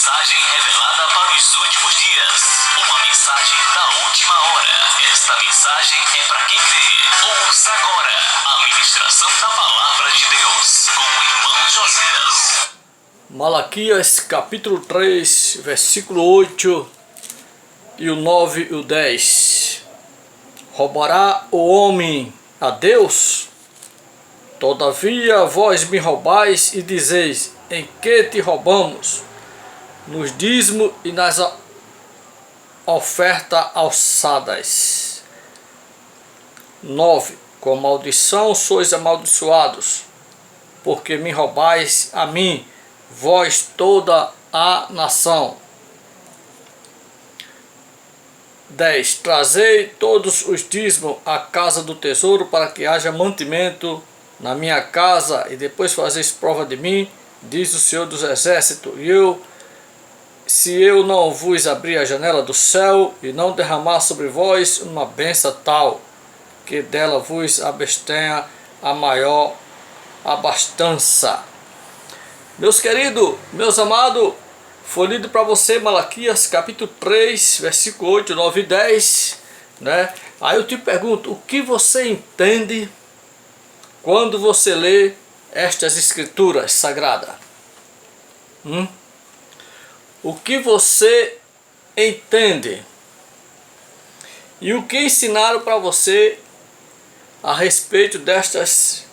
mensagem revelada para os últimos dias. Uma mensagem da última hora. Esta mensagem é para quem crê. Ouça agora a ministração da Palavra de Deus com o irmão Josias. Malaquias capítulo 3, versículo 8 e o 9 e o 10. Roubará o homem a Deus? Todavia vós me roubais e dizeis: em que te roubamos? Nos dízimos e nas ofertas alçadas. 9. Com maldição sois amaldiçoados, porque me roubais a mim, vós toda a nação. 10. Trazei todos os dízimos à casa do tesouro, para que haja mantimento na minha casa, e depois fazeis prova de mim, diz o Senhor dos Exércitos, se eu não vos abrir a janela do céu e não derramar sobre vós uma bênção tal, que dela vos abstenha a maior abastança. Meus queridos, meus amados, foi lido para você Malaquias capítulo 3, versículo 8, 9 e 10, né? Aí eu te pergunto, o que você entende quando você lê estas escrituras sagradas? O que você entende? E o que ensinaram para você a respeito destas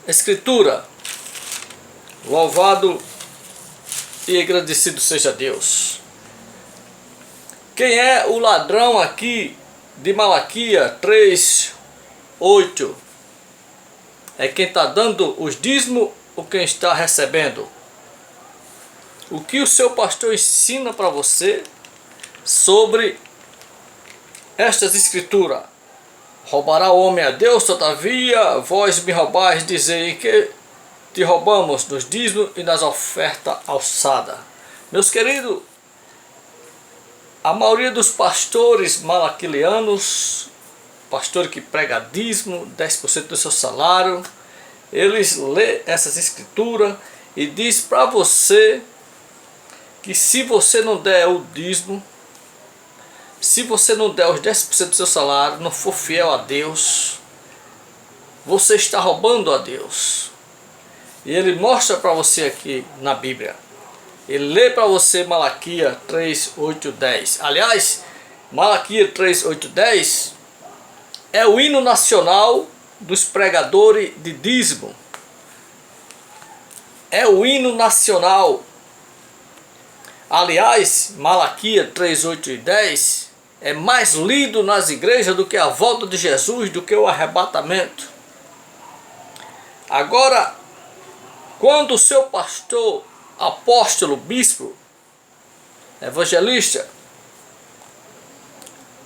escrituras? Louvado e agradecido seja Deus. Quem é o ladrão aqui de Malaquias 3, 8? É quem está dando os dízimos ou quem está recebendo? O que o seu pastor ensina para você sobre estas escrituras? Roubará o homem a Deus? Todavia vós me roubais, dizei que te roubamos nos dízimos e nas ofertas alçadas. Meus queridos, a maioria dos pastores malaquianos, pastor que prega dízimo, 10% do seu salário, eles lê essas escrituras e diz para você que se você não der o dízimo, se você não der os 10% do seu salário, não for fiel a Deus, você está roubando a Deus. E ele mostra para você aqui na Bíblia. Ele lê para você Malaquias 3, 8, 10. Aliás, Malaquias 3, 8, 10 é o hino nacional dos pregadores de dízimo. É o hino nacional. Aliás, Malaquias 3, 8 e 10 é mais lido nas igrejas do que a volta de Jesus, do que o arrebatamento. Agora, quando o seu pastor, apóstolo, bispo, evangelista,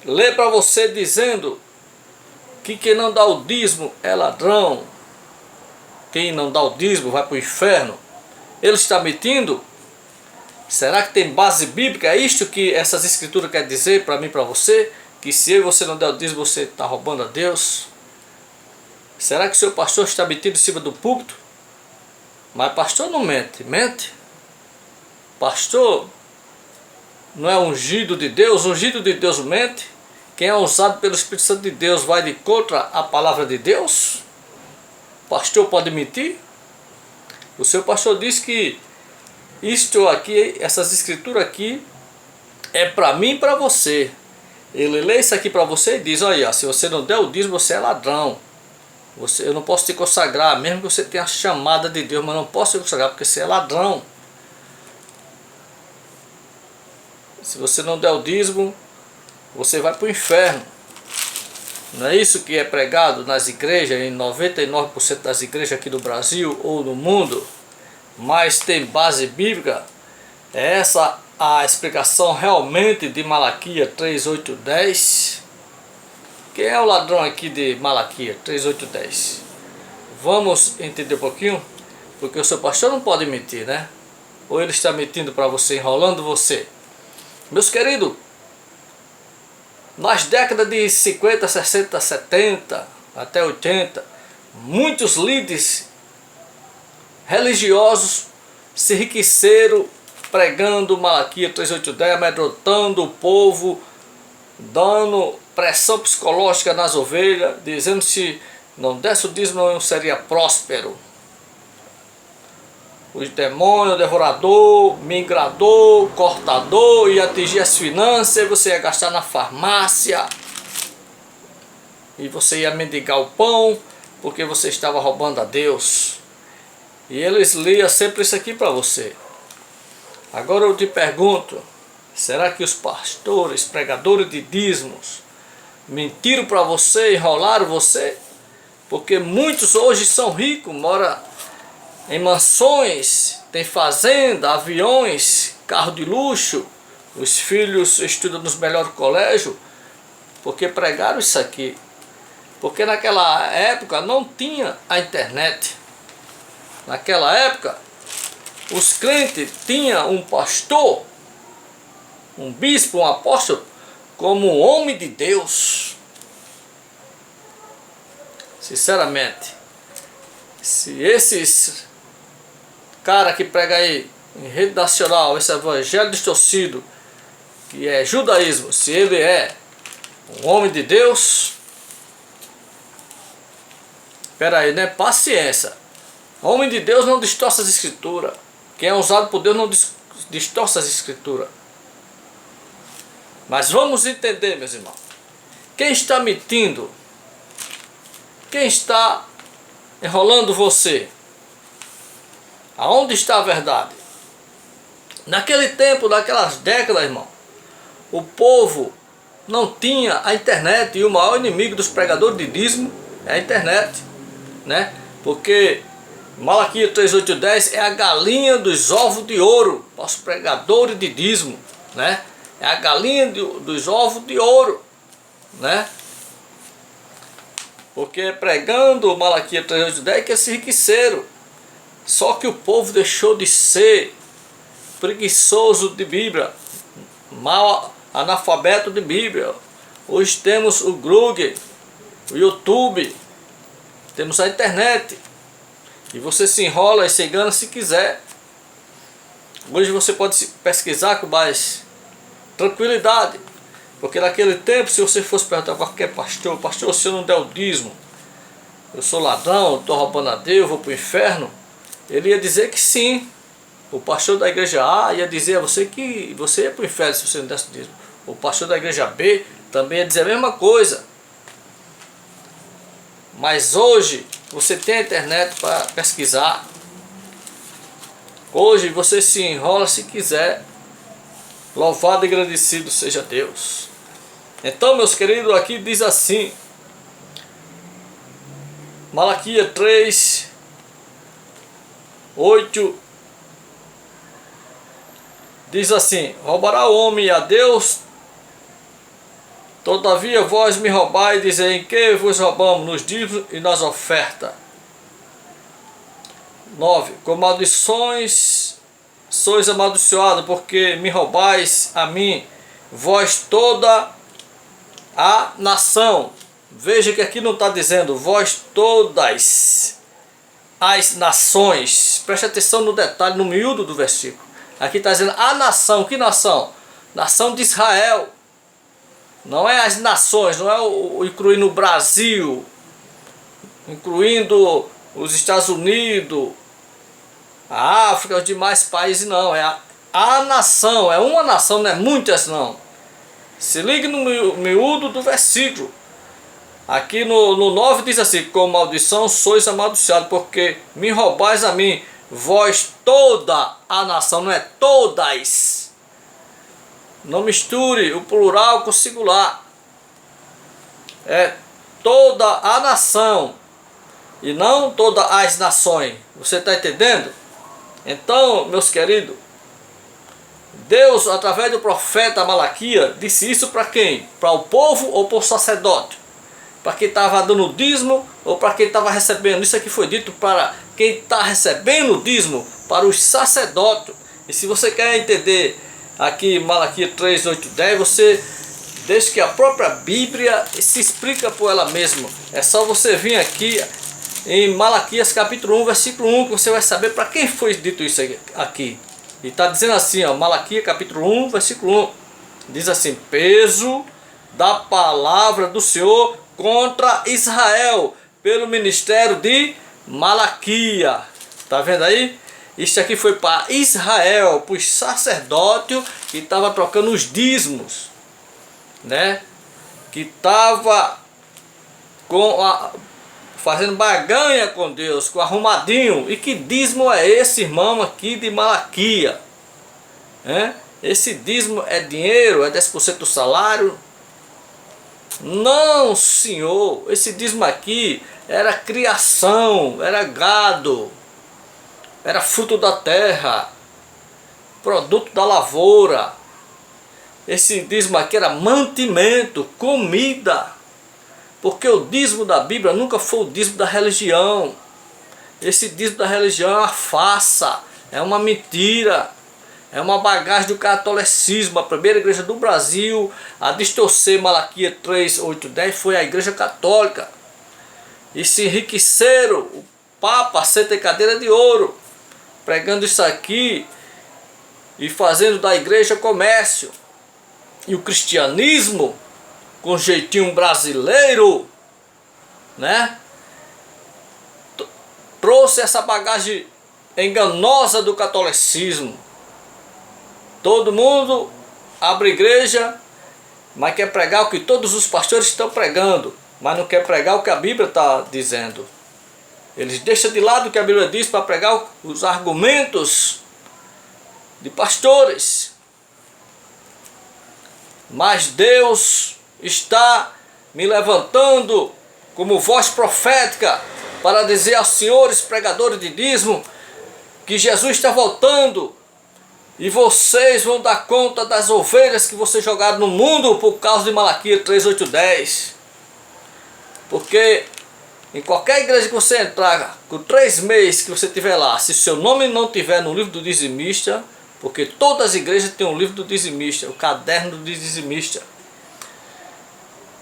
lê para você dizendo que quem não dá o dízimo é ladrão, quem não dá o dízimo vai para o inferno, ele está mentindo? Será que tem base bíblica? É isto que essas escrituras querem dizer para mim e para você? Que se você não der o dízimo, você está roubando a Deus? Será que o seu pastor está mentindo em cima do púlpito? Mas pastor não mente. Mente? Pastor não é ungido de Deus? Ungido de Deus mente? Quem é usado pelo Espírito Santo de Deus vai de contra a palavra de Deus? Pastor pode mentir? O seu pastor diz que isto aqui, essas escrituras aqui, é para mim e para você. Ele lê isso aqui para você e diz: olha, se você não der o dízimo, você é ladrão. Eu não posso te consagrar, mesmo que você tenha a chamada de Deus, mas não posso te consagrar porque você é ladrão. Se você não der o dízimo, você vai para o inferno. Não é isso que é pregado nas igrejas, em 99% das igrejas aqui do Brasil ou no mundo? Mas tem base bíblica? É essa a explicação realmente de Malaquias 3, 8, 10? Quem é o ladrão aqui de Malaquias 3, 8, 10? Vamos entender um pouquinho? Porque o seu pastor não pode mentir, né? Ou ele está mentindo para você, enrolando você. Meus queridos, nas décadas de 50, 60, 70, até 80, muitos líderes religiosos se enriqueceram pregando Malaquias 3:8-10, amedrontando o povo, dando pressão psicológica nas ovelhas, dizendo que se não desse o dízimo não seria próspero. Os demônios, devorador, migrador, cortador, ia atingir as finanças, você ia gastar na farmácia, e você ia mendigar o pão, porque você estava roubando a Deus. E eles liam sempre isso aqui para você. Agora eu te pergunto, será que os pastores, pregadores de dízimos, mentiram para você, enrolaram você? Porque muitos hoje são ricos, moram em mansões, tem fazenda, aviões, carro de luxo, os filhos estudam nos melhores colégios, porque pregaram isso aqui. Porque naquela época não tinha a internet. Naquela época, os crentes tinham um pastor, um bispo, um apóstolo, como um homem de Deus. Sinceramente, se esses cara que prega aí em rede nacional, esse evangelho distorcido, que é judaísmo, se ele é um homem de Deus, espera aí, né? Paciência. Homem de Deus não distorce as escrituras. Quem é usado por Deus não distorce as escrituras. Mas vamos entender, meus irmãos. Quem está mentindo? Quem está enrolando você? Aonde está a verdade? Naquele tempo, naquelas décadas, irmão, o povo não tinha a internet, e o maior inimigo dos pregadores de dízimo é a internet, né? Porque Malaquias 3:8-10 é a galinha dos ovos de ouro para os pregadores de dízimo, né? É a galinha dos ovos de ouro, né? Porque pregando Malaquias 3:8-10 que se enriqueceram. Só que o povo deixou de ser preguiçoso de Bíblia, mal analfabeto de Bíblia. Hoje temos o Google, o YouTube, temos a internet. E você se enrola e se engana se quiser. Hoje você pode pesquisar com mais tranquilidade. Porque naquele tempo, se você fosse perguntar a qualquer pastor, pastor, se eu não der o dízimo, eu sou ladrão, estou roubando a Deus, vou para o inferno, ele ia dizer que sim. O pastor da igreja A ia dizer a você que você ia para o inferno se você não desse o dízimo. O pastor da igreja B também ia dizer a mesma coisa. Mas hoje você tem a internet para pesquisar. Hoje você se enrola se quiser. Louvado e agradecido seja Deus. Então, meus queridos, aqui diz assim, Malaquias 3:8, diz assim: roubará o homem a Deus? Todavia vós me roubais, dizei, em que vos roubamos? Nos dízimos e nas ofertas. 9. Com maldições sois amaldiçoados, porque me roubais a mim, vós toda a nação. Veja que aqui não está dizendo vós todas as nações. Preste atenção no detalhe, no miúdo do versículo. Aqui está dizendo a nação. Que nação? Nação de Israel. Não é as nações, não é incluindo o Brasil, incluindo os Estados Unidos, a África, os demais países, não. É a nação, é uma nação, não é muitas não. Se ligue no miúdo do versículo. Aqui no 9 diz assim: com maldição sois amaldiçoados, porque me roubais a mim, vós toda a nação, não é todas. Não misture o plural com o singular. É toda a nação e não todas as nações. Você está entendendo? Então, meus queridos, Deus, através do profeta Malaquias, disse isso para quem? Para o povo ou para o sacerdote? Para quem estava dando dízimo ou para quem estava recebendo? Isso aqui foi dito para quem está recebendo o dízimo, para os sacerdotes. E se você quer entender aqui Malaquias 3:8-10, você deixa que a própria Bíblia se explica por ela mesma. É só você vir aqui em Malaquias capítulo 1, versículo 1, que você vai saber para quem foi dito isso aqui. E está dizendo assim, ó, Malaquias capítulo 1, versículo 1. Diz assim: peso da palavra do Senhor contra Israel, pelo ministério de Malaquias. Tá vendo aí? Isso aqui foi para Israel, para os sacerdotes que estavam trocando os dízimos, né? Que estava fazendo barganha com Deus, com arrumadinho. E que dízimo é esse, irmão, aqui de Malaquias? Esse dízimo é dinheiro? É 10% do salário? Não, senhor. Esse dízimo aqui era criação, era gado, era fruto da terra, produto da lavoura. Esse dízimo aqui era mantimento, comida. Porque o dízimo da Bíblia nunca foi o dízimo da religião. Esse dízimo da religião é uma farsa, é uma mentira, é uma bagagem do catolicismo. A primeira igreja do Brasil a distorcer Malaquias 3, 8, 10 foi a igreja católica. E se enriqueceram, o Papa senta em cadeira de ouro, pregando isso aqui e fazendo da igreja comércio. E o cristianismo, com jeitinho brasileiro, né, trouxe essa bagagem enganosa do catolicismo. Todo mundo abre igreja, mas quer pregar o que todos os pastores estão pregando, mas não quer pregar o que a Bíblia está dizendo. Eles deixam de lado o que a Bíblia diz para pregar os argumentos de pastores. Mas Deus está me levantando como voz profética para dizer aos senhores pregadores de dízimo que Jesus está voltando e vocês vão dar conta das ovelhas que vocês jogaram no mundo por causa de Malaquias 3, 8, 10. Porque em qualquer igreja que você entrar, com 3 meses que você tiver lá, se seu nome não tiver no livro do dizimista, porque todas as igrejas têm um livro do dizimista, o caderno do dizimista.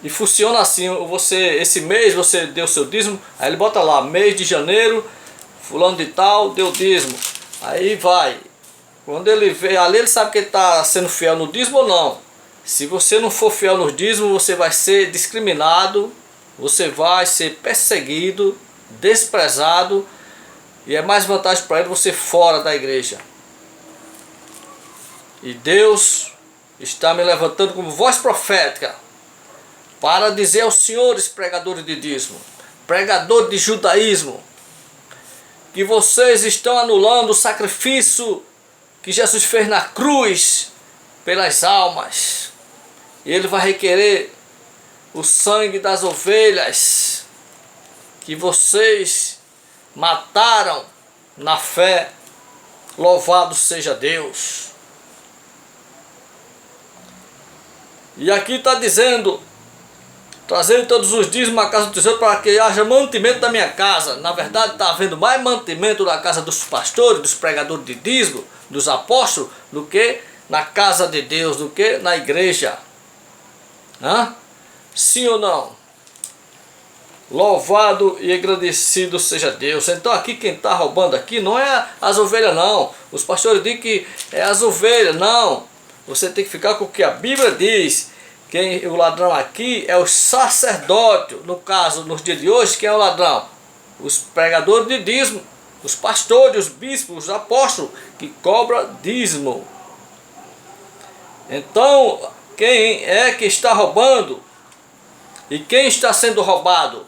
E funciona assim, esse mês você deu seu dízimo, aí ele bota lá, mês de janeiro, fulano de tal, deu dízimo. Aí vai. Quando ele vê ali, ele sabe que ele está sendo fiel no dízimo ou não. Se você não for fiel no dízimo, você vai ser discriminado, você vai ser perseguido, desprezado, e é mais vantagem para ele você fora da igreja. E Deus está me levantando como voz profética para dizer aos senhores pregadores de dízimo, pregadores de judaísmo, que vocês estão anulando o sacrifício que Jesus fez na cruz pelas almas. E Ele vai requerer o sangue das ovelhas que vocês mataram na fé. Louvado seja Deus. E aqui está dizendo: trazendo todos os dízimos à casa do tesouro para que haja mantimento da minha casa. Na verdade está havendo mais mantimento na casa dos pastores, dos pregadores de dízimo, dos apóstolos, do que na casa de Deus, do que na igreja. Sim ou não? Louvado e agradecido seja Deus. Então aqui quem está roubando aqui não é as ovelhas não. Os pastores dizem que é as ovelhas. Não. Você tem que ficar com o que a Bíblia diz. O ladrão aqui é o sacerdote. No caso, nos dias de hoje, quem é o ladrão? Os pregadores de dízimo, os pastores, os bispos, os apóstolos, que cobram dízimo. Então, quem é que está roubando? E quem está sendo roubado?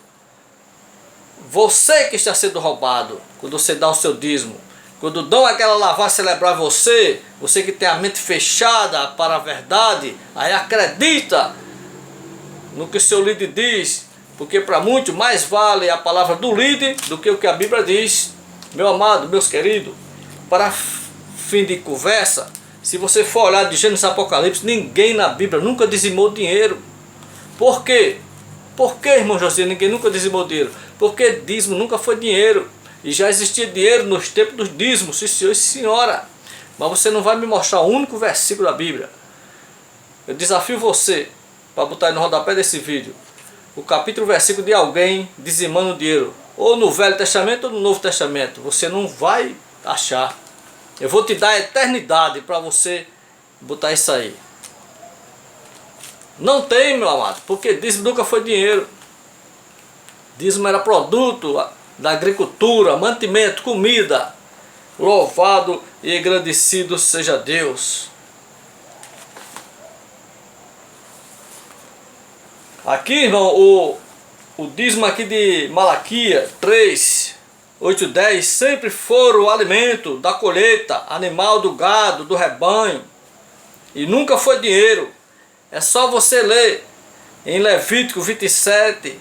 Você que está sendo roubado, quando você dá o seu dízimo. Quando dão aquela lavagem celebrar você que tem a mente fechada para a verdade, aí acredita no que o seu líder diz, porque para muitos mais vale a palavra do líder do que o que a Bíblia diz. Meu amado, meus queridos, para fim de conversa, se você for olhar de Gênesis e Apocalipse, ninguém na Bíblia nunca dizimou dinheiro. Por quê? Por que, irmão José, ninguém nunca dizimou dinheiro? Porque dízimo nunca foi dinheiro. E já existia dinheiro nos tempos dos dízimos, sim senhor e senhora. Mas você não vai me mostrar um único versículo da Bíblia. Eu desafio você, para botar aí no rodapé desse vídeo, o capítulo, versículo de alguém dizimando dinheiro. Ou no Velho Testamento ou no Novo Testamento. Você não vai achar. Eu vou te dar a eternidade para você botar isso aí. Não tem, meu amado, porque dízimo nunca foi dinheiro. Dízimo era produto da agricultura, mantimento, comida. Louvado e agradecido seja Deus. Aqui, irmão, o dízimo aqui de Malaquias 3, 8 e 10 sempre foram o alimento da colheita, animal do gado, do rebanho. E nunca foi dinheiro. É só você ler em Levítico 27,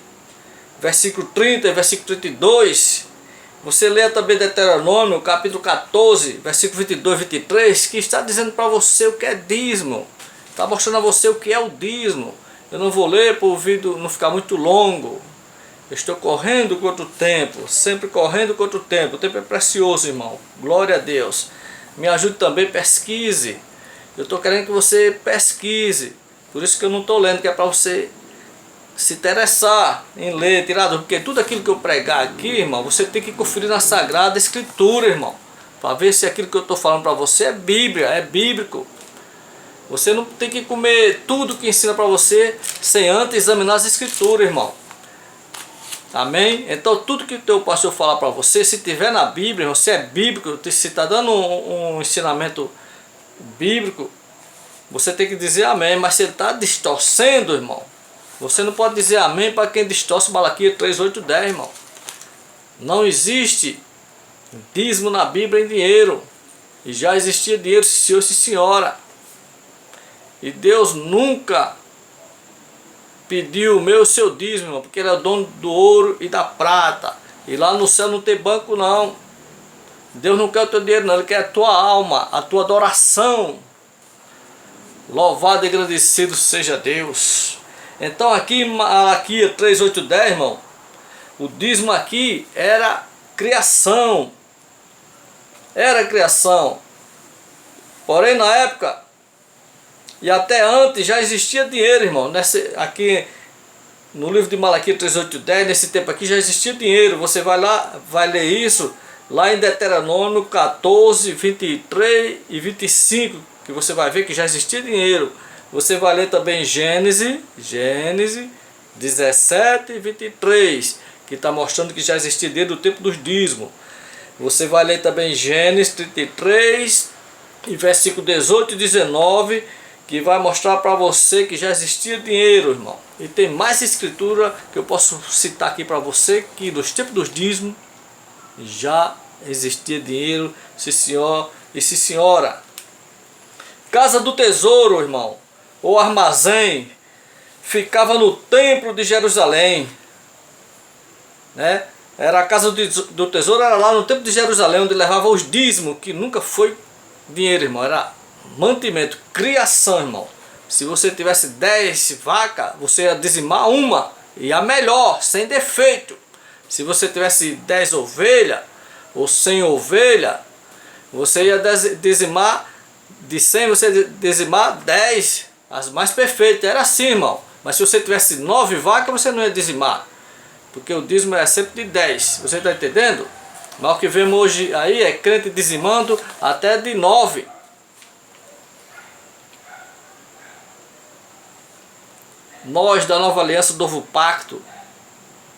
versículo 30 e versículo 32. Você lê também Deuteronômio, capítulo 14, versículo 22 e 23, que está dizendo para você o que é dízimo. Está mostrando a você o que é o dízimo. Eu não vou ler para o vídeo não ficar muito longo. Eu estou correndo contra o tempo, sempre correndo contra o tempo. O tempo é precioso, irmão. Glória a Deus. Me ajude também, pesquise. Eu estou querendo que você pesquise. Por isso que eu não estou lendo, que é para você se interessar em ler, tirar dúvida. Porque tudo aquilo que eu pregar aqui, irmão, você tem que conferir na Sagrada Escritura, irmão. Para ver se aquilo que eu estou falando para você é Bíblia, é bíblico. Você não tem que comer tudo que ensina para você sem antes examinar as Escrituras, irmão. Amém? Então tudo que o teu pastor falar para você, se tiver na Bíblia, você é bíblico, se está dando um ensinamento bíblico, você tem que dizer amém. Mas se ele está distorcendo, irmão, você não pode dizer amém para quem distorce Malaquias 3, 8, 10, irmão. Não existe dízimo na Bíblia em dinheiro. E já existia dinheiro, senhor e senhora. E Deus nunca pediu o meu e o seu dízimo, irmão, porque ele é o dono do ouro e da prata. E lá no céu não tem banco, não. Deus não quer o teu dinheiro, não. Ele quer a tua alma, a tua adoração. Louvado e agradecido seja Deus. Então aqui em Malaquias 3, 8, 10, irmão, o dízimo aqui era criação. Era criação. Porém na época, e até antes, já existia dinheiro, irmão. Aqui no livro de Malaquias 3, 8, 10, nesse tempo aqui já existia dinheiro. Você vai lá, vai ler isso lá em Deuteronômio 14, 23 e 25, que você vai ver que já existia dinheiro. Você vai ler também Gênesis 17 e 23, que está mostrando que já existia dinheiro do tempo dos dízimos. Você vai ler também Gênesis 33 e versículo 18 e 19, que vai mostrar para você que já existia dinheiro, irmão. E tem mais escritura que eu posso citar aqui para você, que nos tempos dos dízimos já existia dinheiro, sim senhor e sim senhora. Casa do tesouro, irmão, ou armazém, ficava no templo de Jerusalém, né? Era a casa do tesouro, era lá no templo de Jerusalém, onde levava os dízimos, que nunca foi dinheiro, irmão, era mantimento, criação, irmão. Se você tivesse 10 vacas, você ia dizimar uma, e a melhor, sem defeito. Se você tivesse 10 ovelhas, ou 100 ovelhas, você ia dizimar, de 100 você ia dizimar 10, as mais perfeitas, era assim, irmão. Mas se você tivesse 9 vacas, você não ia dizimar, porque o dízimo é sempre de 10, você está entendendo? Mas o que vemos hoje aí é crente dizimando até de 9. Nós da Nova Aliança do Novo Pacto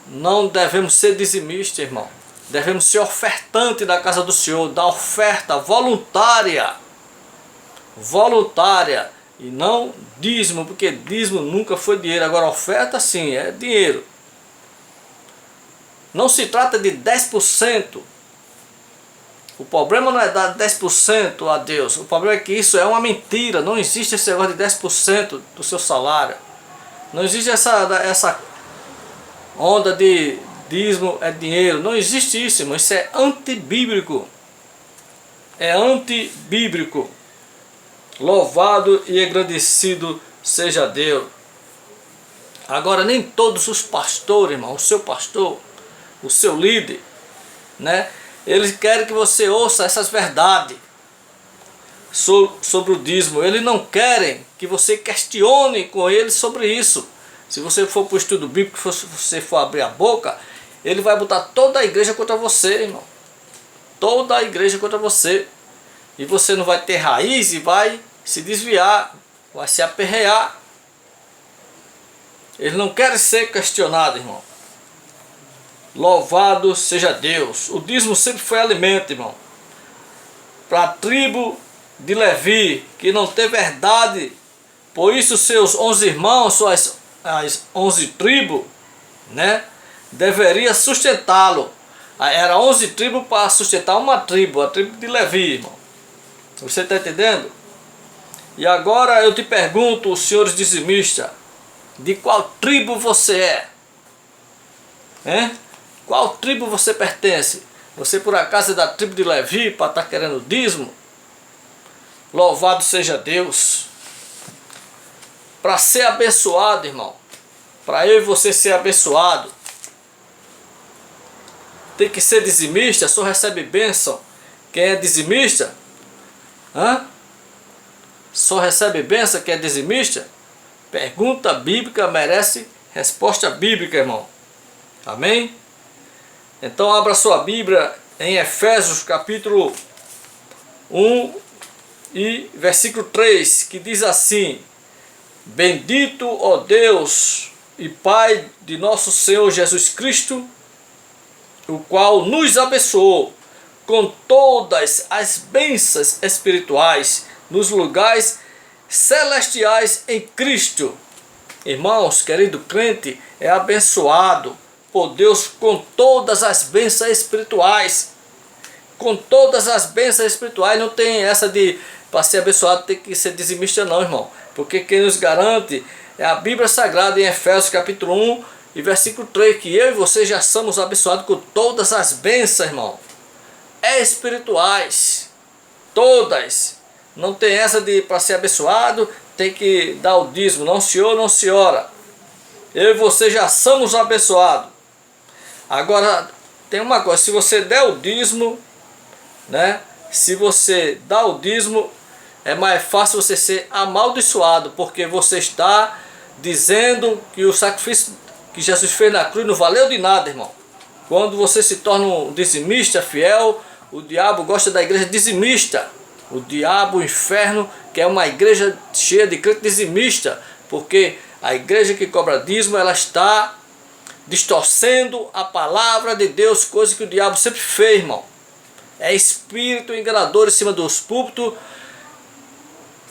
não devemos ser dizimistas, irmão. Devemos ser ofertantes da casa do Senhor, da oferta voluntária. Voluntária. E não dízimo, porque dízimo nunca foi dinheiro. Agora oferta sim, é dinheiro. Não se trata de 10%. O problema não é dar 10% a Deus. O problema é que isso é uma mentira. Não existe esse negócio de 10% do seu salário. Não existe essa onda de dízimo é dinheiro. Não existe isso, irmão. Isso é antibíblico. É antibíblico. Louvado e agradecido seja Deus. Agora, nem todos os pastores, irmão, o seu pastor, o seu líder, né? Eles querem que você ouça essas verdades sobre o dízimo. Eles não querem que você questione com eles sobre isso. Se você for para o estudo bíblico, se você for abrir a boca, ele vai botar toda a igreja contra você, irmão. Toda a igreja contra você. E você não vai ter raiz e vai se desviar, vai se aperrear. Eles não querem ser questionados, irmão. Louvado seja Deus. O dízimo sempre foi alimento, irmão. Para a tribo de Levi, que não tem verdade, por isso seus 11 irmãos, as 11 tribos, né, deveria sustentá-lo. Era 11 tribos para sustentar uma tribo, a tribo de Levi, irmão. Você está entendendo? E agora eu te pergunto, os senhores dizimistas, de qual tribo você é? Hein? Qual tribo você pertence? Você por acaso é da tribo de Levi para estar querendo dízimo? Louvado seja Deus. Para ser abençoado, irmão, para eu e você ser abençoado, tem que ser dizimista. Só recebe bênção quem é dizimista? Só recebe bênção quem é dizimista? Pergunta bíblica merece resposta bíblica, irmão. Amém? Então abra sua Bíblia em Efésios capítulo 1 e versículo 3, que diz assim: Bendito, ó Deus e Pai de nosso Senhor Jesus Cristo, o qual nos abençoou com todas as bênçãos espirituais nos lugares celestiais em Cristo. Irmãos, querido crente, é abençoado por Deus com todas as bênçãos espirituais. Com todas as bênçãos espirituais. Não tem essa de, para ser abençoado, tem que ser dizimista não, irmão. Porque quem nos garante é a Bíblia Sagrada em Efésios capítulo 1 e versículo 3, que eu e você já somos abençoados com todas as bênçãos, irmão, espirituais. Todas. Não tem essa de, para ser abençoado, tem que dar o dízimo. Não, senhor, não, senhora. Eu e você já somos abençoados. Agora, tem uma coisa, se você der o dízimo, né? Se você dá o dízimo, é mais fácil você ser amaldiçoado, porque você está dizendo que o sacrifício que Jesus fez na cruz não valeu de nada, irmão. Quando você se torna um dizimista fiel, o diabo gosta da igreja dizimista. O diabo, o inferno, que é uma igreja cheia de crente dizimista, porque a igreja que cobra dízimo, ela está distorcendo a palavra de Deus, coisa que o diabo sempre fez, irmão. É espírito enganador em cima dos púlpitos,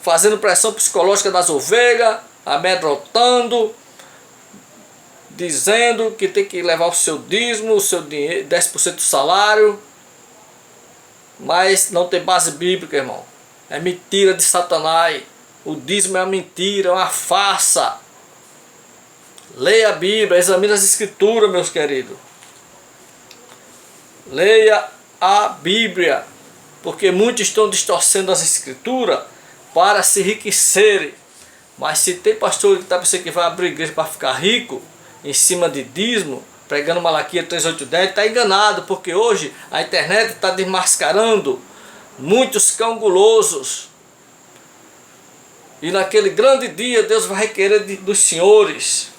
fazendo pressão psicológica nas ovelhas, amedrontando, dizendo que tem que levar o seu dízimo, o seu dinheiro, 10% do salário, mas não tem base bíblica, irmão. É mentira de Satanás. O dízimo é uma mentira, é uma farsa. Leia a Bíblia, examine as Escrituras, meus queridos. Leia a Bíblia, porque muitos estão distorcendo as Escrituras para se enriquecerem. Mas se tem pastor que está pensando que vai abrir igreja para ficar rico, em cima de dízimo, pregando Malaquias 3:8-10, está enganado, porque hoje a internet está desmascarando muitos cão gulosos. E naquele grande dia Deus vai requerer dos senhores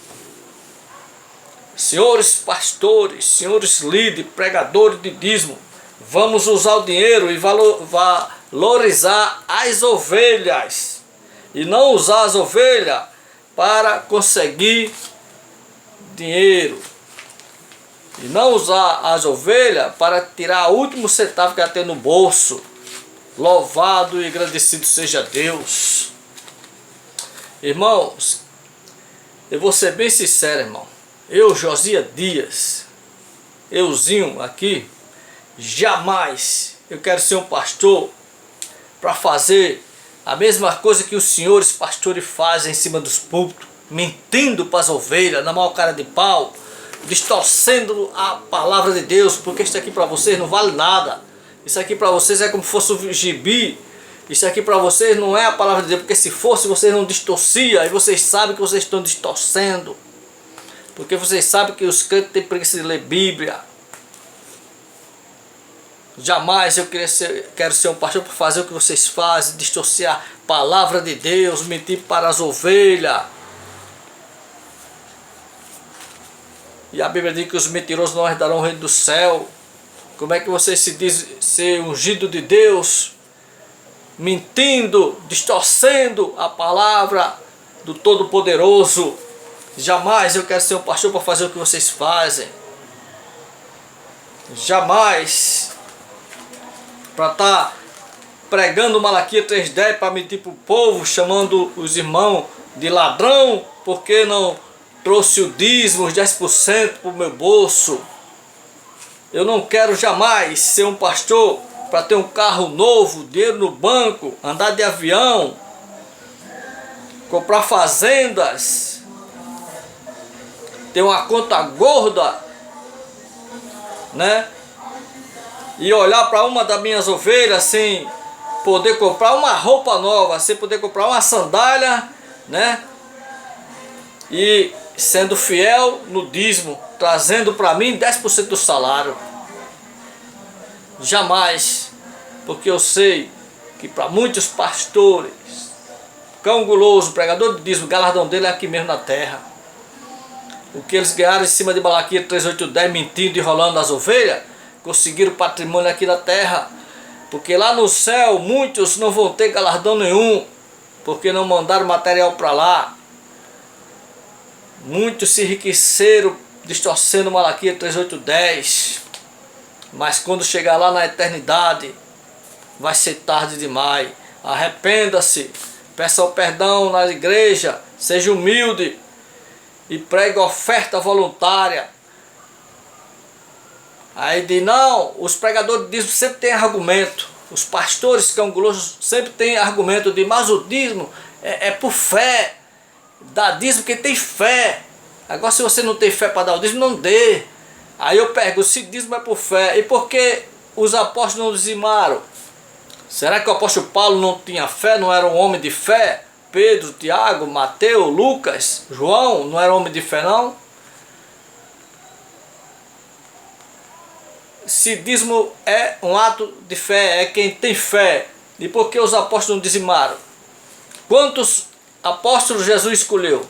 pastores, senhores líderes, pregadores de dízimo. Vamos usar o dinheiro e valorizar as ovelhas, e não usar as ovelhas para conseguir dinheiro, e não usar as ovelhas para tirar o último centavo que ela tem no bolso. Louvado e agradecido seja Deus. Irmãos, eu vou ser bem sincero, irmão. Eu, Josias Dias, euzinho aqui, jamais eu quero ser um pastor para fazer a mesma coisa que os senhores pastores fazem em cima dos púlpitos, mentindo para as ovelhas, na maior cara de pau, distorcendo a palavra de Deus, porque isso aqui para vocês não vale nada. Isso aqui para vocês é como se fosse um gibi. Isso aqui para vocês não é a palavra de Deus, porque se fosse vocês não distorciam, e vocês sabem que vocês estão distorcendo. Porque vocês sabem que os crentes têm preguiça de ler Bíblia. Jamais eu quero ser um pastor para fazer o que vocês fazem, distorcer a palavra de Deus, mentir para as ovelhas. E a Bíblia diz que os mentirosos não herdarão o reino do céu. Como é que você se diz ser ungido de Deus mentindo, distorcendo a palavra do Todo-Poderoso. Jamais eu quero ser um pastor para fazer o que vocês fazem. Jamais para estar pregando Malaquias 3:10 para mentir para o povo, chamando os irmãos de ladrão, porque não trouxe o dízimo, os 10% para o meu bolso. Eu não quero jamais ser um pastor para ter um carro novo, dinheiro no banco, andar de avião, comprar fazendas, ter uma conta gorda, né? E olhar para uma das minhas ovelhas sem poder comprar uma roupa nova, sem poder comprar uma sandália, né? E sendo fiel no dízimo, trazendo para mim 10% do salário. Jamais, porque eu sei que para muitos pastores, cão guloso, pregador de dízimo, o galardão dele é aqui mesmo na terra. O que eles ganharam em cima de Malaquias 3:8-10, mentindo e enrolando as ovelhas, conseguiram patrimônio aqui na terra. Porque lá no céu muitos não vão ter galardão nenhum, porque não mandaram material para lá. Muitos se enriqueceram distorcendo Malaquias 3:8-10. Mas quando chegar lá na eternidade, vai ser tarde demais. Arrependa-se, peça o perdão na igreja, seja humilde e pregue oferta voluntária. Aí diz, não, os pregadores de dízimo sempre têm argumento. Os pastores cão gulosos sempre têm argumento de, mas o dízimo é por fé. Dá dízimo quem tem fé. Agora se você não tem fé para dar o dízimo, não dê. Aí eu pergunto, se dízimo é por fé, e por que os apóstolos não dizimaram? Será que o apóstolo Paulo não tinha fé, não era um homem de fé? Pedro, Tiago, Mateus, Lucas, João, não era homem de fé não? Se dízimo é um ato de fé, é quem tem fé. E por que os apóstolos não dizimaram? Quantos apóstolos Jesus escolheu?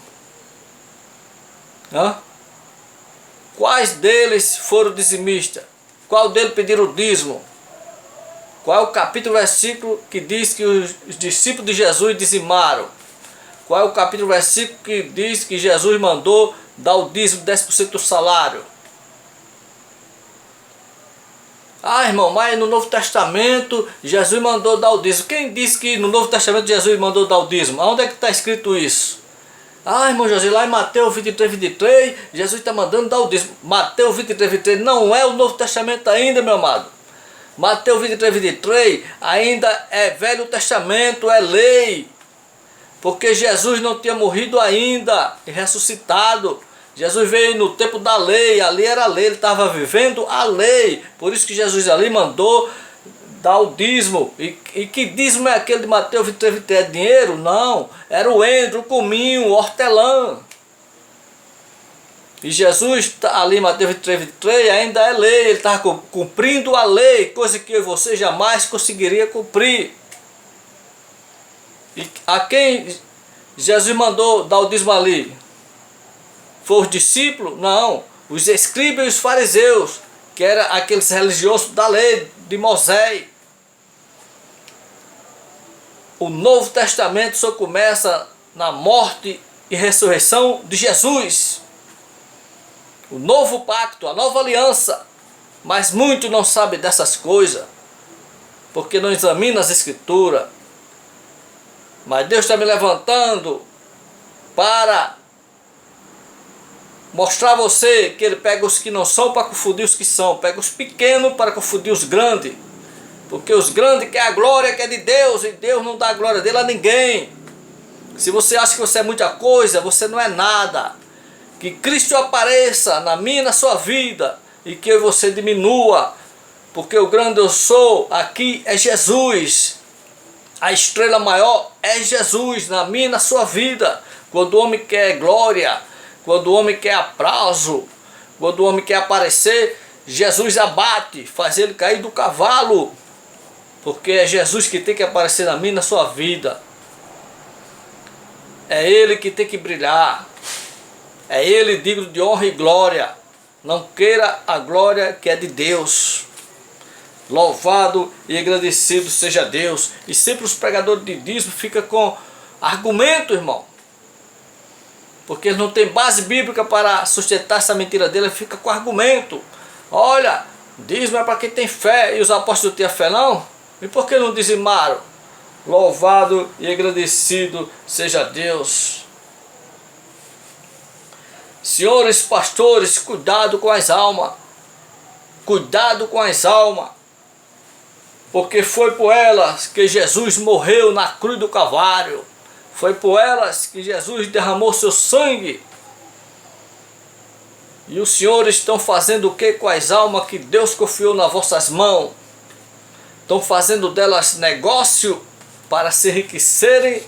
Hã? Quais deles foram dizimistas? Qual deles pediram o dízimo? Qual é o capítulo, versículo que diz que os discípulos de Jesus dizimaram? Qual é o capítulo, versículo que diz que Jesus mandou dar o dízimo 10% do salário? Ah, irmão, mas no Novo Testamento Jesus mandou dar o dízimo. Quem disse que no Novo Testamento Jesus mandou dar o dízimo? Onde é que está escrito isso? Ah, irmão José, lá em Mateus 23:23, Jesus está mandando dar o dízimo. Mateus 23:23 não é o Novo Testamento ainda, meu amado. Mateus 23:23 ainda é Velho Testamento, é lei. Porque Jesus não tinha morrido ainda e ressuscitado. Jesus veio no tempo da lei, ali era a lei, ele estava vivendo a lei. Por isso que Jesus ali mandou dar o dízimo. E que dízimo é aquele de Mateus 23:23? É dinheiro? Não, era o endro, o cominho, o hortelã. E Jesus ali em Mateus 23:23 ainda é lei, ele estava cumprindo a lei, coisa que eu e você jamais conseguiria cumprir. E a quem Jesus mandou dar o dízimo ali? Foi os discípulos? Não, os escribas e os fariseus, que eram aqueles religiosos da lei de Moisés. O Novo Testamento só começa na morte e ressurreição de Jesus. O novo pacto, a nova aliança. Mas muitos não sabem dessas coisas, porque não examinam as escrituras. Mas Deus está me levantando para mostrar a você que Ele pega os que não são para confundir os que são. Pega os pequenos para confundir os grandes. Porque os grandes querem a glória que é de Deus, e Deus não dá a glória dele a ninguém. Se você acha que você é muita coisa, você não é nada. Que Cristo apareça na minha e na sua vida, e que eu e você diminua. Porque o grande eu sou aqui é Jesus. A estrela maior é Jesus na minha e na sua vida. Quando o homem quer glória, quando o homem quer aplauso, quando o homem quer aparecer, Jesus abate, faz ele cair do cavalo. Porque é Jesus que tem que aparecer na minha e na sua vida. É Ele que tem que brilhar. É Ele digno de honra e glória. Não queira a glória que é de Deus. Louvado e agradecido seja Deus. E sempre os pregadores de dízimo ficam com argumento, irmão. Porque ele não tem base bíblica para sustentar essa mentira dele, ele fica com argumento. Olha, dízimo é para quem tem fé, e os apóstolos tinham fé não? E por que não dizimaram? Louvado e agradecido seja Deus. Senhores pastores, cuidado com as almas. Cuidado com as almas. Porque foi por elas que Jesus morreu na cruz do Calvário. Foi por elas que Jesus derramou seu sangue. E os senhores estão fazendo o que com as almas que Deus confiou nas vossas mãos? Estão fazendo delas negócio para se enriquecerem?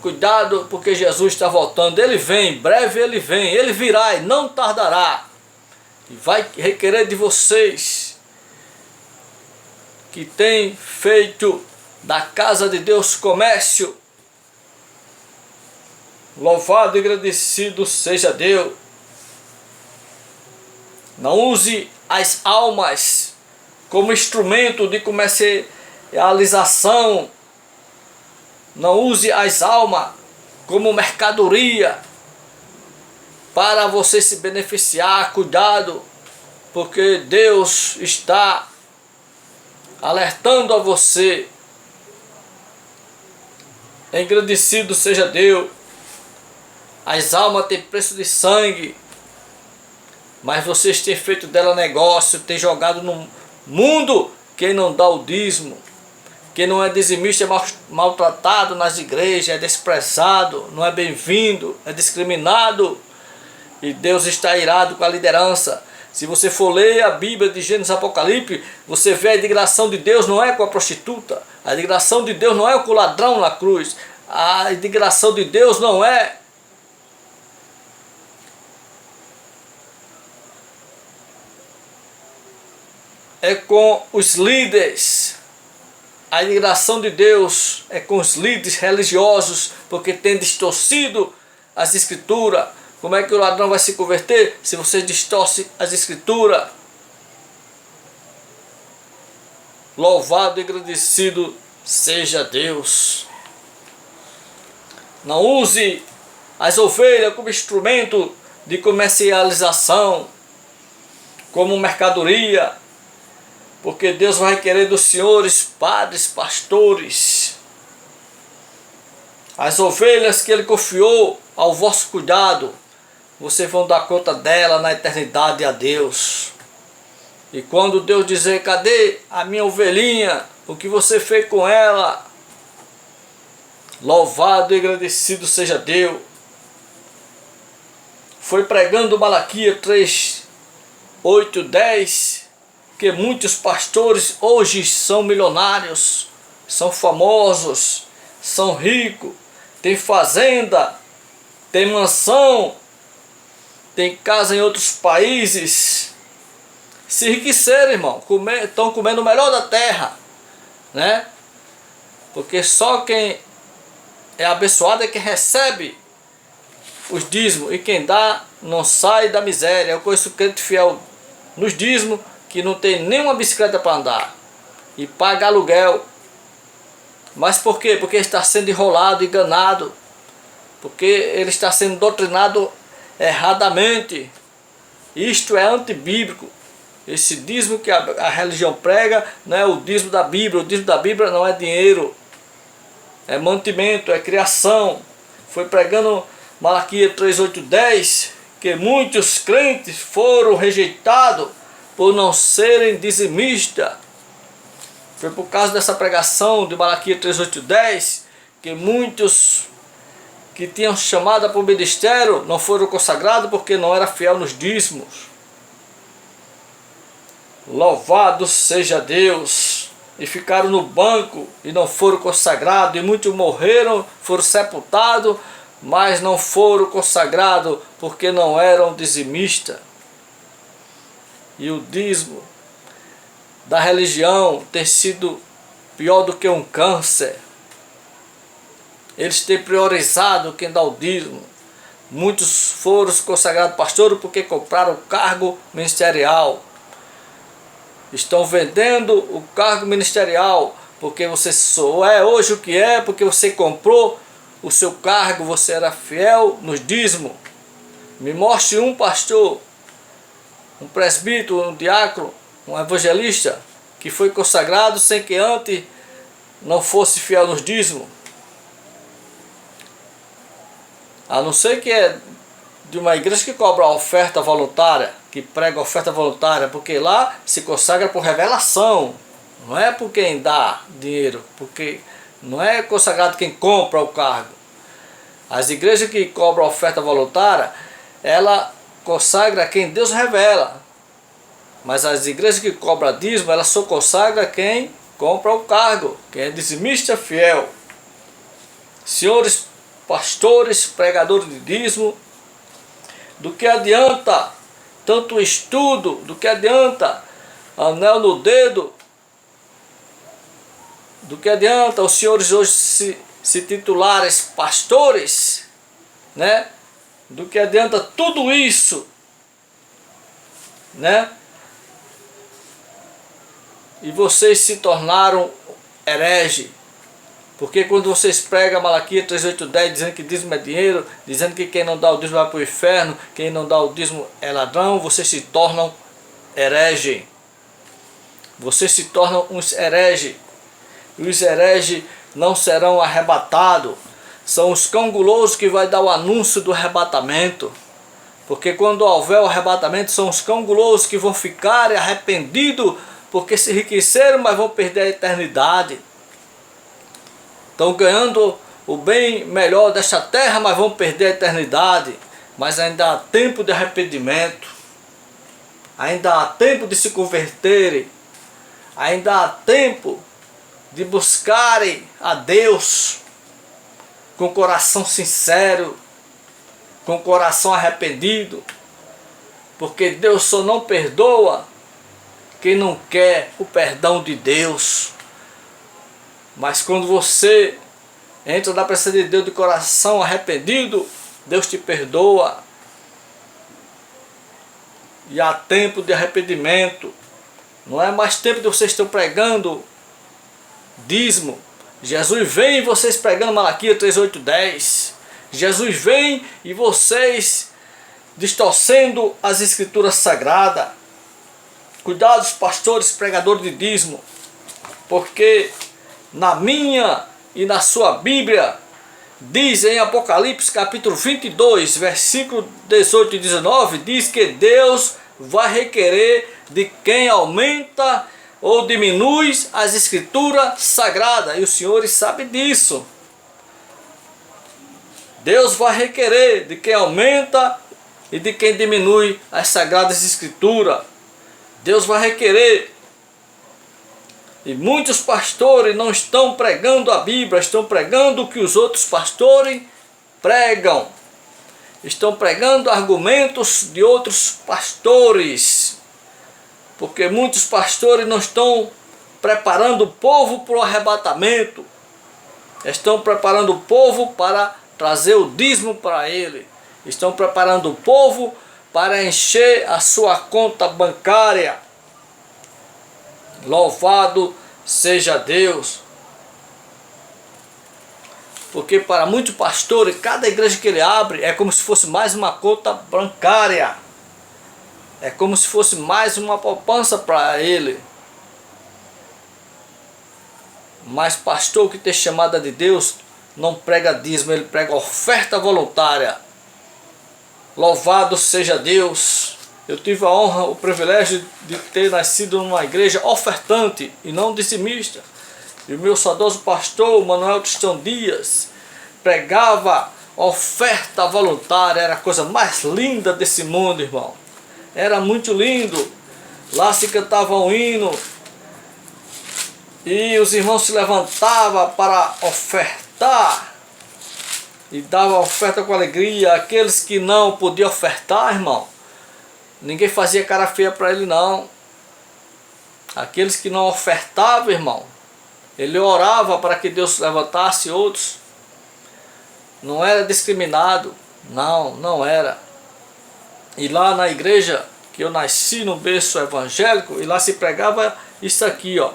Cuidado, porque Jesus está voltando. Ele vem, em breve ele vem. Ele virá e não tardará. E vai requerer de vocês que têm feito da casa de Deus comércio. Louvado e agradecido seja Deus. Não use as almas como instrumento de comercialização. Não use as almas como mercadoria para você se beneficiar. Cuidado, porque Deus está alertando a você. Engrandecido seja Deus. As almas têm preço de sangue, mas vocês têm feito dela negócio, têm jogado no mundo. Quem não dá o dízimo, quem não é dizimista é maltratado nas igrejas, é desprezado, não é bem-vindo, é discriminado. E Deus está irado com a liderança. Se você for ler a Bíblia de Gênesis e Apocalipse, você vê a indignação de Deus não é com a prostituta. A indignação de Deus não é com o ladrão na cruz. A indignação de Deus não é com os líderes. A indignação de Deus é com os líderes religiosos, porque tem distorcido as escrituras. Como é que o ladrão vai se converter se você distorce as escrituras? Louvado e agradecido seja Deus. Não use as ovelhas como instrumento de comercialização, como mercadoria, porque Deus vai querer dos senhores, padres, pastores, as ovelhas que Ele confiou ao vosso cuidado. Vocês vão dar conta dela na eternidade a Deus. E quando Deus dizer, cadê a minha ovelhinha? O que você fez com ela? Louvado e agradecido seja Deus. Foi pregando Malaquias 3, 8, 10, que muitos pastores hoje são milionários, são famosos, são ricos, têm fazenda, têm mansão, têm casa em outros países, se enriqueceram, irmão, estão comendo o melhor da terra, né? Porque só quem é abençoado é quem recebe os dízimos, e quem dá não sai da miséria. Eu conheço crente fiel nos dízimos que não tem nenhuma bicicleta para andar e paga aluguel. Mas por quê? Porque está sendo enrolado, enganado, porque ele está sendo doutrinado erradamente. Isto é antibíblico. Esse dízimo que a religião prega não é o dízimo da Bíblia. O dízimo da Bíblia não é dinheiro, é mantimento, é criação. Foi pregando Malaquias 3, 8, 10 que muitos crentes foram rejeitados por não serem dizimistas. Foi por causa dessa pregação de Malaquias 3, 8, 10 que muitos que tinham chamado para o ministério não foram consagrados porque não era fiel nos dízimos. Louvado seja Deus! E ficaram no banco e não foram consagrados, e muitos morreram, foram sepultados, mas não foram consagrados porque não eram dizimistas. E o dízimo da religião tem sido pior do que um câncer. Eles têm priorizado quem dá o dízimo. Muitos foram consagrados pastores porque compraram cargo ministerial. estão vendendo o cargo ministerial, porque você só é hoje o que é, porque você comprou o seu cargo, você era fiel nos dízimos. Me mostre um pastor, um presbítero, um diácono, um evangelista, que foi consagrado sem que antes não fosse fiel nos dízimos. A não ser que é de uma igreja que cobra a oferta voluntária, que prega a oferta voluntária, porque lá se consagra por revelação, não é por quem dá dinheiro, porque não é consagrado quem compra o cargo. As igrejas que cobram a oferta voluntária, ela consagra quem Deus revela. Mas as igrejas que cobram dízimo, ela só consagra quem compra o cargo, quem é dizimista fiel. Senhores pastores, pregadores de dízimo, do que adianta tanto estudo, do que adianta anel no dedo, do que adianta os senhores hoje se titularem pastores, né? Do que adianta tudo isso, né? E vocês se tornaram herege. Porque quando vocês pregam Malaquias 3:8-10, dizendo que dízimo é dinheiro, dizendo que quem não dá o dízimo vai para o inferno, quem não dá o dízimo é ladrão, vocês se tornam herege. Vocês se tornam uns herege. E os hereges não serão arrebatados. São os cão gulosos que vai dar o anúncio do arrebatamento. Porque quando houver o arrebatamento, são os cão gulosos que vão ficar arrependidos, porque se enriqueceram, mas vão perder a eternidade. Estão ganhando o bem melhor desta terra, mas vão perder a eternidade. Mas ainda há tempo de arrependimento. Ainda há tempo de se converterem. Ainda há tempo de buscarem a Deus com coração sincero, com coração arrependido. Porque Deus só não perdoa quem não quer o perdão de Deus. Mas quando você entra na presença de Deus de coração arrependido, Deus te perdoa. E há tempo de arrependimento. Não é mais tempo de vocês estão pregando dízimo. Jesus vem e vocês pregando Malaquias 3:8-10. Jesus vem e vocês distorcendo as escrituras sagradas. Cuidado, pastores, pregadores de dízimo. Porque na minha e na sua Bíblia, diz em Apocalipse capítulo 22, versículo 18 e 19, diz que Deus vai requerer de quem aumenta ou diminui as escrituras sagradas. E os senhores sabem disso. Deus vai requerer de quem aumenta e de quem diminui as sagradas escrituras. Deus vai requerer. E muitos pastores não estão pregando a Bíblia, estão pregando o que os outros pastores pregam. Estão pregando argumentos de outros pastores. Porque muitos pastores não estão preparando o povo para o arrebatamento. Estão preparando o povo para trazer o dízimo para ele. Estão preparando o povo para encher a sua conta bancária. Louvado seja Deus. Porque para muitos pastores, cada igreja que ele abre é como se fosse mais uma conta bancária. É como se fosse mais uma poupança para ele. Mas pastor que tem chamada de Deus não prega dízimo, ele prega oferta voluntária. Louvado seja Deus. Eu tive a honra, o privilégio de ter nascido numa igreja ofertante e não dizimista. E o meu saudoso pastor, Manuel Tristão Dias, pregava oferta voluntária. Era a coisa mais linda desse mundo, irmão. Era muito lindo. Lá se cantava um hino e os irmãos se levantavam para ofertar e davam oferta com alegria. Aqueles que não podiam ofertar, irmão, ninguém fazia cara feia para ele, não. Aqueles que não ofertavam, irmão, ele orava para que Deus levantasse outros. Não era discriminado. Não, não era. E lá na igreja que eu nasci num berço evangélico e lá se pregava isso aqui, ó.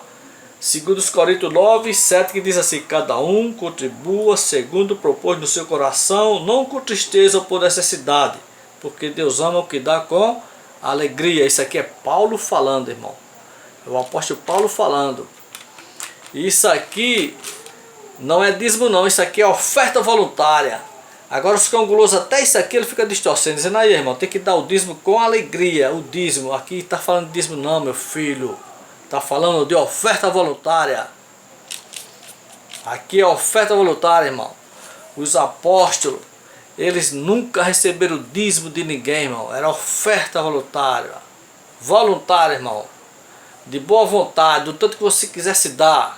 Segundo os Coríntios 9, 7, que diz assim: cada um contribua segundo propôs no seu coração, não com tristeza ou por necessidade, porque Deus ama o que dá com alegria. Isso aqui é Paulo falando, irmão. É o apóstolo Paulo falando. Isso aqui não é dízimo não, isso aqui é oferta voluntária. Agora os cão gulosos, até isso aqui ele fica distorcendo, dizendo: aí, irmão, tem que dar o dízimo com alegria. O dízimo, aqui está falando de dízimo não, meu filho. Está falando de oferta voluntária. Aqui é oferta voluntária, irmão. Os apóstolos, eles nunca receberam dízimo de ninguém, irmão. Era oferta voluntária. Voluntária, irmão. De boa vontade, do tanto que você quisesse dar.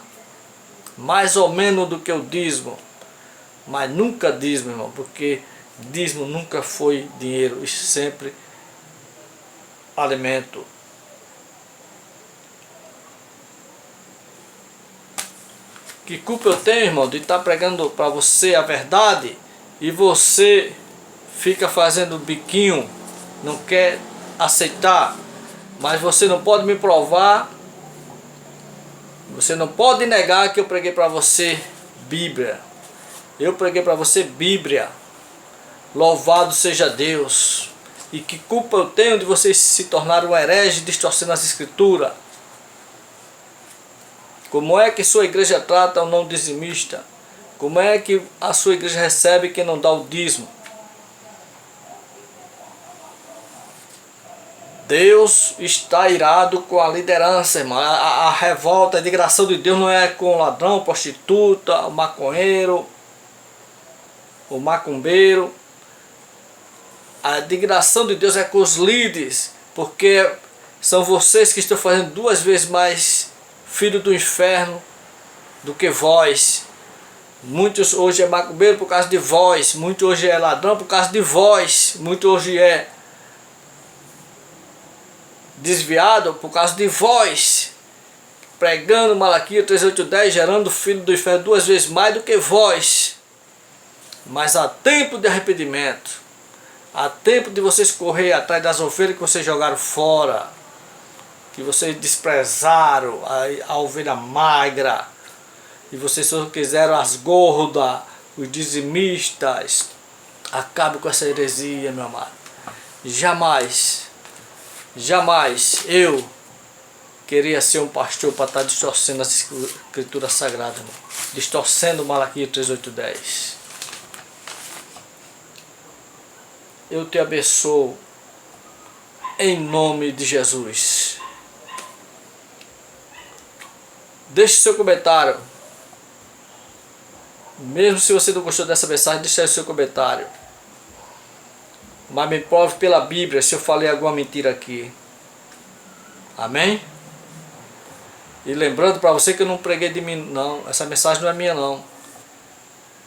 Mais ou menos do que o dízimo. Mas nunca dízimo, irmão. Porque dízimo nunca foi dinheiro. E sempre alimento. Que culpa eu tenho, irmão, de estar pregando para você a verdade e você fica fazendo biquinho, não quer aceitar, mas você não pode me provar, você não pode negar que eu preguei para você Bíblia. Eu preguei para você Bíblia. Louvado seja Deus. E que culpa eu tenho de vocês se tornarem um herege distorcendo as escrituras? Como é que sua igreja trata o não dizimista? Como é que a sua igreja recebe quem não dá o dízimo? Deus está irado com a liderança, irmão. A revolta, a indignação de Deus não é com o ladrão, prostituta, o maconheiro, o macumbeiro. A indignação de Deus é com os líderes, porque são vocês que estão fazendo 2 vezes mais filho do inferno do que vós. Muitos hoje é macumbeiro por causa de vós. Muitos hoje é ladrão por causa de vós. Muitos hoje é desviado por causa de vós. Pregando Malaquias 3:8-10, gerando filho do inferno 2 vezes mais do que vós. Mas há tempo de arrependimento. Há tempo de vocês correr atrás das ovelhas que vocês jogaram fora, que vocês desprezaram a ovelha magra, e vocês só quiseram as gordas, os dizimistas. Acabe com essa heresia, meu amado. Jamais, jamais eu queria ser um pastor para estar distorcendo as escrituras sagradas, irmão. Distorcendo Malaquias 3:8-10. Eu te abençoo em nome de Jesus. Deixe seu comentário. Mesmo se você não gostou dessa mensagem, deixe aí o seu comentário. Mas me prove pela Bíblia se eu falei alguma mentira aqui. Amém? E lembrando para você que eu não preguei de mim não. Essa mensagem não é minha não.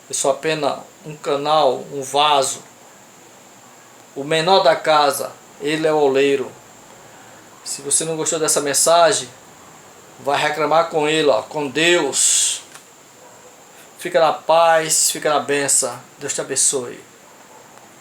Eu sou apenas um canal, um vaso. O menor da casa, ele é o oleiro. Se você não gostou dessa mensagem, vai reclamar com ele, ó, com Deus. Fica na paz, fica na bênção. Deus te abençoe.